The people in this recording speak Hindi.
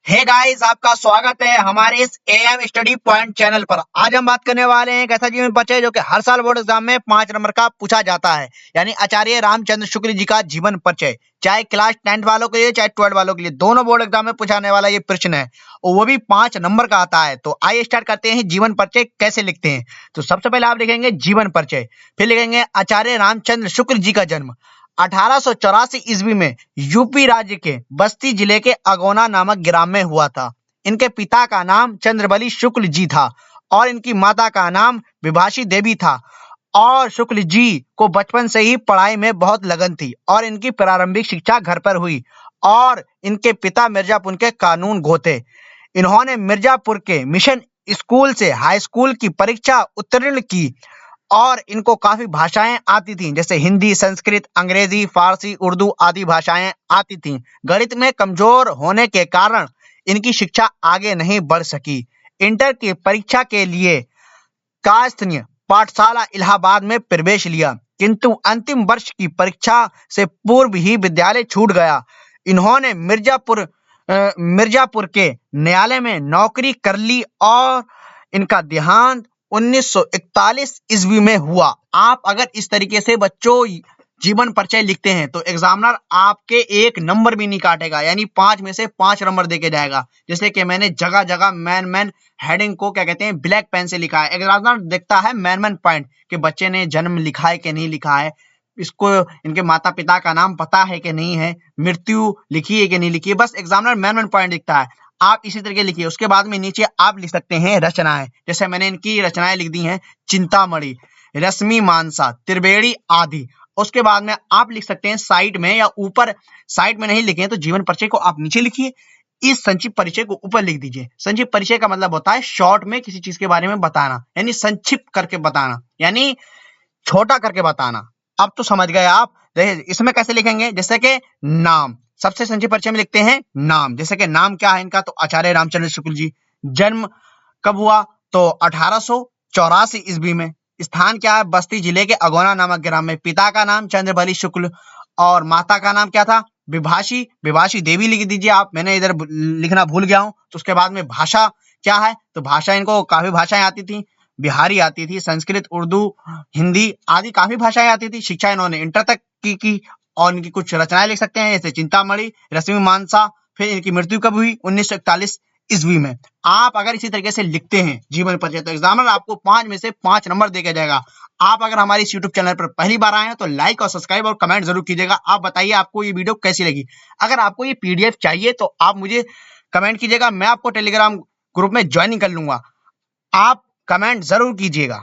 हे गाइस, आपका स्वागत है हमारे इस एएम स्टडी पॉइंट चैनल पर। आज हम बात करने वाले हैं एक ऐसा जीवन परिचय जो कि हर साल बोर्ड एग्जाम में 5 नंबर का पूछा जाता है, यानी आचार्य रामचंद्र शुक्ल जी का जीवन परिचय। चाहे क्लास 10th वालों के लिए चाहे 12th वालों के लिए, दोनों बोर्ड एग्जाम में पूछाने वाला ये प्रश्न है और वो भी 5 नंबर का आता है। तो आइए स्टार्ट करते हैं। जीवन परिचय कैसे लिखते हैं? तो सबसे पहले आप लिखेंगे जीवन परिचय, फिर लिखेंगे आचार्य रामचंद्र शुक्ल जी का जन्म 1884 ईस्वी में यूपी राज्य के बस्ती जिले के अगोना नामक ग्राम में हुआ था। इनके पिता का नाम चंद्रबली शुक्ल जी था और इनकी माता का नाम विभाषी देवी था। और शुक्ल जी को बचपन से ही पढ़ाई में बहुत लगन थी और इनकी प्रारंभिक शिक्षा घर पर हुई और इनके पिता मिर्जापुर के कानून गो थे। इन्होंने मिर्जापुर के मिशन स्कूल से हाई स्कूल की परीक्षा उत्तीर्ण की और इनको काफी भाषाएं आती थीं, जैसे हिंदी, संस्कृत, अंग्रेजी, फारसी, उर्दू आदि भाषाएं आती थीं। गणित में कमजोर होने के कारण इनकी शिक्षा आगे नहीं बढ़ सकी। इंटर की परीक्षा के लिए कास्थनीय पाठशाला इलाहाबाद में प्रवेश लिया, किंतु अंतिम वर्ष की परीक्षा से पूर्व ही विद्यालय छूट गया। इन्होंने मिर्जापुर के न्यायालय में नौकरी कर ली और इनका देहांत 1941 ईस्वी में हुआ। आप अगर इस तरीके से बच्चों जीवन परिचय लिखते हैं तो एग्जामिनर आपके 1 नंबर भी नहीं काटेगा, यानी 5 में से 5 नंबर देके जाएगा। जैसे कि मैंने जगह जगह मैन हेडिंग को क्या कहते हैं, ब्लैक पेन से लिखा है। एग्जामिनर देखता है मैन पॉइंट कि बच्चे ने जन्म लिखा है कि नहीं लिखा है, इसको इनके माता पिता का नाम पता है कि नहीं है, मृत्यु लिखी है कि नहीं लिखी है, बस एग्जामिनर मैन पॉइंट दिखता है। आप इसी तरीके लिखिए। उसके बाद में नीचे आप लिख सकते हैं रचनाएं, जैसे मैंने इनकी रचनाएं लिख दी हैं, चिंतामणि, रश्मि मानसा, त्रिवेणी आदि। उसके बाद में आप लिख सकते हैं साइड में या ऊपर। साइड में नहीं लिखे तो जीवन परिचय को आप नीचे लिखिए, इस संक्षिप्त परिचय को ऊपर लिख दीजिए। संक्षिप्त परिचय का मतलब होता है शॉर्ट में किसी चीज के बारे में बताना, यानी संक्षिप्त करके बताना, यानी छोटा करके बताना। अब तो समझ गए आप। देखिए इसमें कैसे लिखेंगे, जैसे कि नाम, सबसे संक्षिप्त परिचय में लिखते हैं नाम। जैसे कि नाम क्या है इनका, तो आचार्य रामचंद्र शुक्ल जी। जन्म कब हुआ, तो 1884 ईस्वी में। स्थान क्या है, बस्ती जिले के अगोना नामक ग्राम में। पिता का नाम चंद्रबली शुक्ल और माता का नाम क्या था, विभाषी देवी लिख दीजिए आप, मैंने इधर लिखना भूल गया हूं। तो उसके बाद में भाषा क्या है, तो भाषा इनको काफी भाषाएं आती थी, बिहारी आती थी, संस्कृत, उर्दू, हिंदी आदि काफी भाषाएं आती थी। शिक्षा इन्होंने इंटर तक की और इनकी कुछ रचनाएं लिख सकते हैं, जैसे चिंतामणि, रश्मि मानसा। फिर इनकी मृत्यु कब हुई, 1941 ईस्वी में। आप अगर इसी तरीके से लिखते हैं जीवन परिचय तो एग्जामिनर आपको 5 में से 5 नंबर देके जाएगा। आप अगर हमारे इस यूट्यूब चैनल पर पहली बार आए हैं तो लाइक और सब्सक्राइब और कमेंट जरूर कीजिएगा। आप बताइए आपको ये वीडियो कैसी लगी। अगर आपको ये पीडीएफ चाहिए तो आप मुझे कमेंट कीजिएगा, मैं आपको टेलीग्राम ग्रुप में ज्वाइनिंग कर लूंगा। आप कमेंट जरूर कीजिएगा।